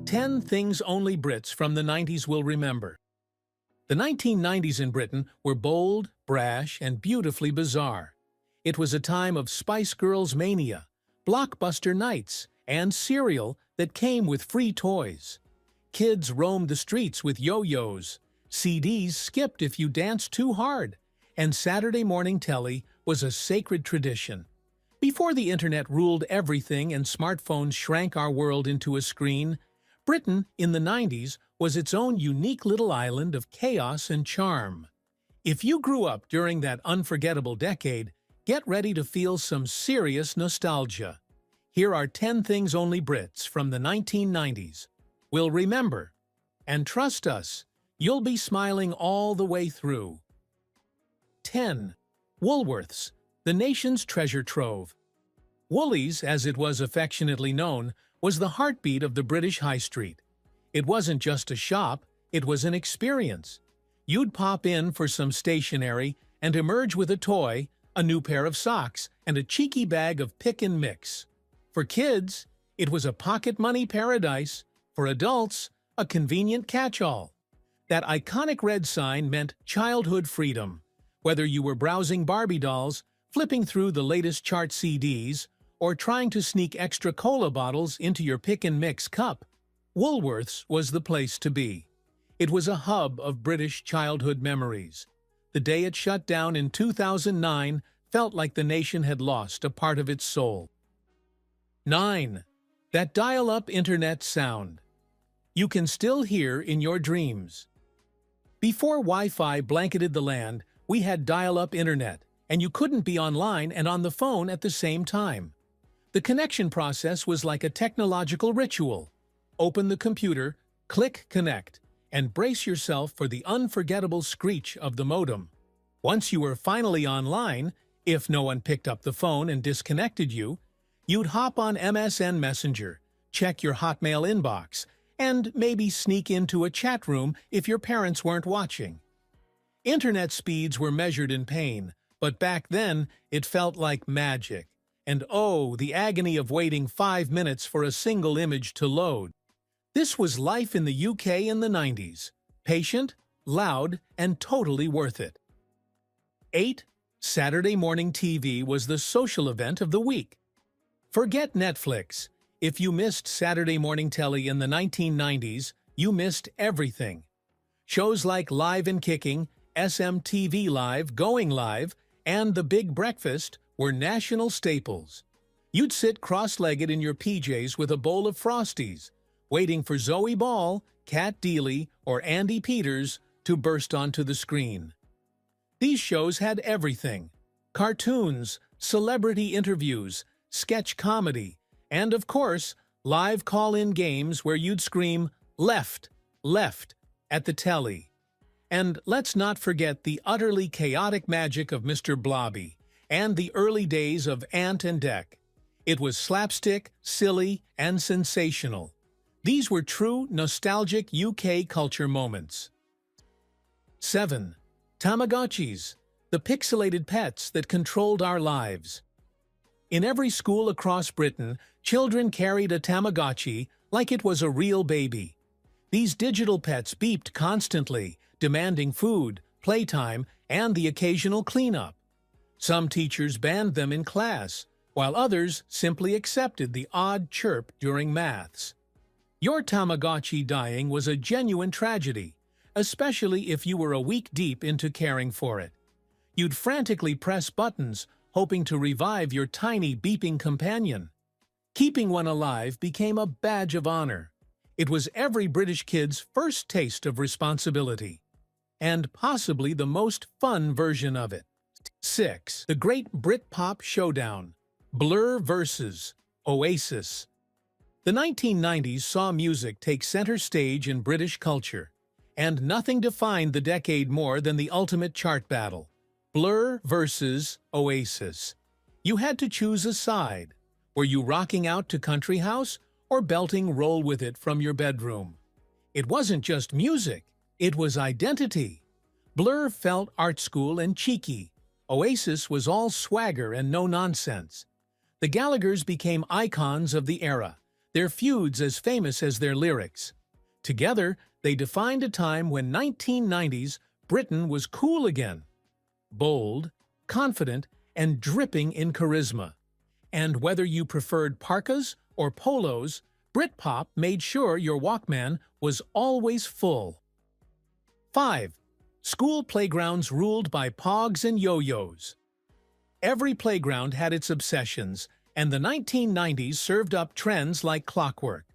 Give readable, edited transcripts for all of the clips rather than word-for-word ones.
10 Things Only Brits from the 90s will remember. The 1990s in Britain were bold, brash, and beautifully bizarre. It was a time of Spice Girls mania, Blockbuster nights, and cereal that came with free toys. Kids roamed the streets with yo-yos, CDs skipped if you danced too hard, and Saturday morning telly was a sacred tradition. Before the internet ruled everything and smartphones shrank our world into a screen, Britain in the 90s was its own unique little island of chaos and charm. If you grew up during that unforgettable decade, get ready to feel some serious nostalgia. Here are 10 Things Only Brits from the 1990s. We'll remember. And trust us, you'll be smiling all the way through. 10. Woolworths, the nation's treasure trove. Woolies, as it was affectionately known, was the heartbeat of the British high street. It wasn't just a shop, it was an experience. You'd pop in for some stationery and emerge with a toy, a new pair of socks, and a cheeky bag of pick and mix. For kids, it was a pocket money paradise. For adults, a convenient catch-all. That iconic red sign meant childhood freedom. Whether you were browsing Barbie dolls, flipping through the latest chart CDs, or trying to sneak extra cola bottles into your pick-and-mix cup, Woolworths was the place to be. It was a hub of British childhood memories. The day it shut down in 2009 felt like the nation had lost a part of its soul. 9. That dial-up internet sound. You can still hear in your dreams. Before Wi-Fi blanketed the land, we had dial-up internet, and you couldn't be online and on the phone at the same time. The connection process was like a technological ritual. Open the computer, click connect, and brace yourself for the unforgettable screech of the modem. Once you were finally online, if no one picked up the phone and disconnected you, you'd hop on MSN Messenger, check your Hotmail inbox, and maybe sneak into a chat room if your parents weren't watching. Internet speeds were measured in pain, but back then it felt like magic. And oh, the agony of waiting 5 minutes for a single image to load. This was life in the UK in the 90s. Patient, loud, and totally worth it. 8. Saturday morning TV was the social event of the week. Forget Netflix. If you missed Saturday morning telly in the 1990s, you missed everything. Shows like Live and Kicking, SMTV Live, Going Live, and The Big Breakfast were national staples. You'd sit cross-legged in your PJs with a bowl of Frosties, waiting for Zoe Ball, Kat Deely, or Andy Peters to burst onto the screen. These shows had everything: cartoons, celebrity interviews, sketch comedy, and of course, live call-in games where you'd scream, "Left, left," at the telly. And let's not forget the utterly chaotic magic of Mr. Blobby and the early days of Ant and Dec. It was slapstick, silly, and sensational. These were true, nostalgic UK culture moments. 7. Tamagotchis, the pixelated pets that controlled our lives. In every school across Britain, children carried a Tamagotchi like it was a real baby. These digital pets beeped constantly, demanding food, playtime, and the occasional cleanup. Some teachers banned them in class, while others simply accepted the odd chirp during maths. Your Tamagotchi dying was a genuine tragedy, especially if you were a week deep into caring for it. You'd frantically press buttons, hoping to revive your tiny beeping companion. Keeping one alive became a badge of honor. It was every British kid's first taste of responsibility, and possibly the most fun version of it. 6. The Great Britpop Showdown. Blur vs. Oasis. The 1990s saw music take center stage in British culture, and nothing defined the decade more than the ultimate chart battle. Blur vs. Oasis. You had to choose a side. Were you rocking out to Country House or belting Roll With It from your bedroom? It wasn't just music, it was identity. Blur felt art school and cheeky. Oasis was all swagger and no nonsense. The Gallaghers became icons of the era, their feuds as famous as their lyrics. Together, they defined a time when 1990s Britain was cool again. Bold, confident, and dripping in charisma. And whether you preferred parkas or polos, Britpop made sure your Walkman was always full. 5. School playgrounds ruled by pogs and yo-yos. Every playground had its obsessions, and the 1990s served up trends like clockwork.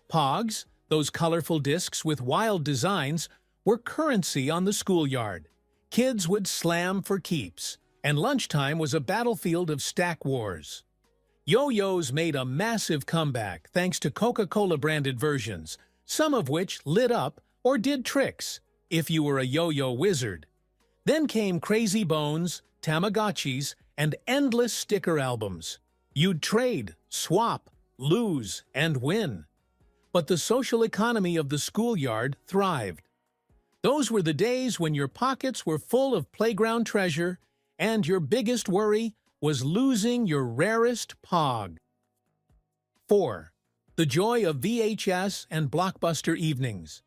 Pogs, those colorful discs with wild designs, were currency on the schoolyard. Kids would slam for keeps, and lunchtime was a battlefield of stack wars. Yo-yos made a massive comeback thanks to Coca-Cola-branded versions, some of which lit up or did tricks, if you were a yo-yo wizard. Then came Crazy Bones, Tamagotchis, and endless sticker albums. You'd trade, swap, lose, and win. But the social economy of the schoolyard thrived. Those were the days when your pockets were full of playground treasure and your biggest worry was losing your rarest pog. 4. The joy of VHS and Blockbuster evenings.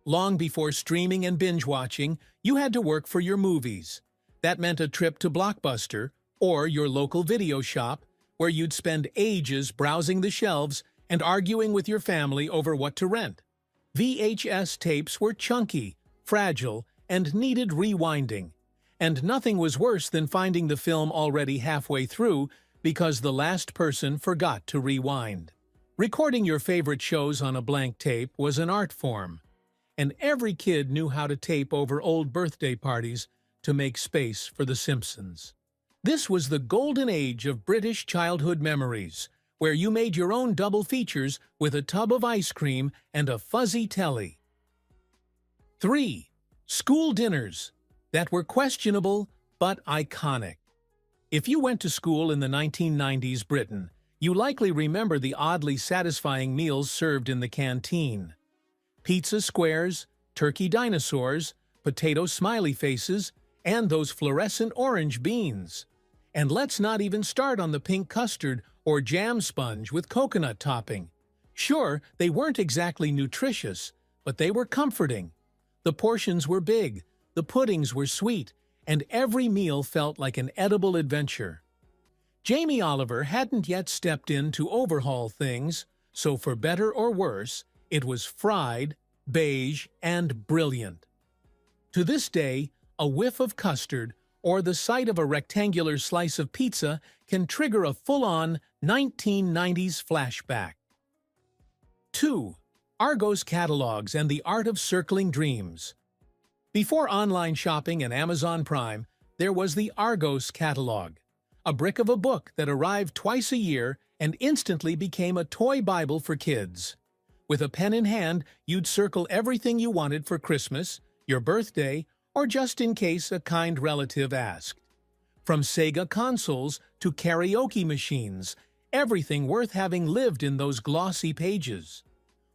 Long before streaming and binge-watching, you had to work for your movies. That meant a trip to Blockbuster or your local video shop where you'd spend ages browsing the shelves and arguing with your family over what to rent. VHS tapes were chunky, fragile, and needed rewinding. And nothing was worse than finding the film already halfway through because the last person forgot to rewind. Recording your favorite shows on a blank tape was an art form, and every kid knew how to tape over old birthday parties to make space for The Simpsons. This was the golden age of British childhood memories, where you made your own double features with a tub of ice cream and a fuzzy telly. 3. School dinners that were questionable but iconic. If you went to school in the 1990s Britain, you likely remember the oddly satisfying meals served in the canteen. Pizza squares, turkey dinosaurs, potato smiley faces, and those fluorescent orange beans. And let's not even start on the pink custard or jam sponge with coconut topping. Sure, they weren't exactly nutritious, but they were comforting. The portions were big, the puddings were sweet, and every meal felt like an edible adventure. Jamie Oliver hadn't yet stepped in to overhaul things, so for better or worse, it was fried, beige, and brilliant. To this day, a whiff of custard or the sight of a rectangular slice of pizza can trigger a full-on 1990s flashback. 2. Argos catalogs and the art of circling dreams. Before online shopping and Amazon Prime, there was the Argos catalog, a brick of a book that arrived twice a year and instantly became a toy Bible for kids. With a pen in hand, you'd circle everything you wanted for Christmas, your birthday, or just in case a kind relative asked. From Sega consoles to karaoke machines, everything worth having lived in those glossy pages.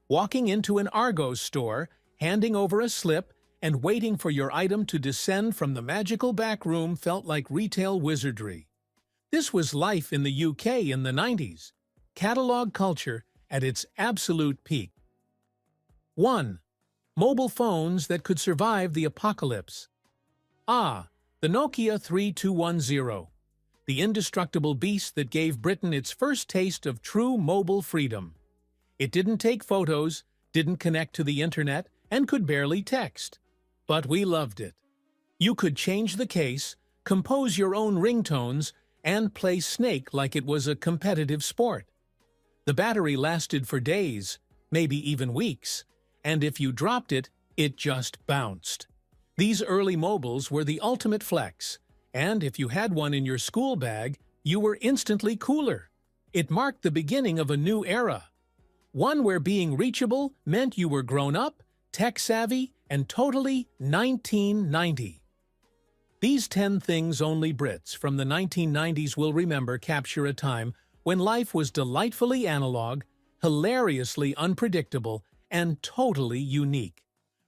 Walking into an Argos store, handing over a slip, and waiting for your item to descend from the magical back room felt like retail wizardry. This was life in the UK in the 90s. Catalog culture at its absolute peak. 1. Mobile phones that could survive the apocalypse. The Nokia 3210. The indestructible beast that gave Britain its first taste of true mobile freedom. It didn't take photos, didn't connect to the internet, and could barely text. But we loved it. You could change the case, compose your own ringtones, and play Snake like it was a competitive sport. The battery lasted for days, maybe even weeks, and if you dropped it, it just bounced. These early mobiles were the ultimate flex, and if you had one in your school bag, you were instantly cooler. It marked the beginning of a new era, one where being reachable meant you were grown up, tech-savvy, and totally 1990. These 10 Things Only Brits from the 1990s will remember capture a time when life was delightfully analog, hilariously unpredictable, and totally unique.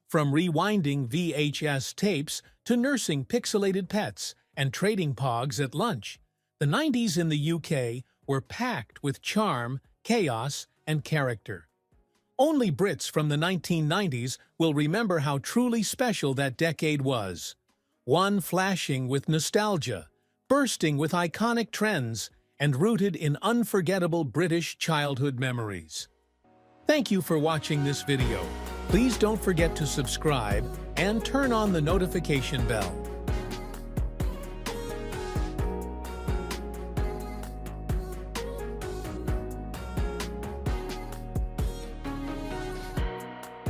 From rewinding VHS tapes to nursing pixelated pets and trading pogs at lunch, the 90s in the UK were packed with charm, chaos, and character. Only Brits from the 1990s will remember how truly special that decade was. One flashing with nostalgia, bursting with iconic trends, and rooted in unforgettable British childhood memories. Thank you for watching this video. Please don't forget to subscribe and turn on the notification bell.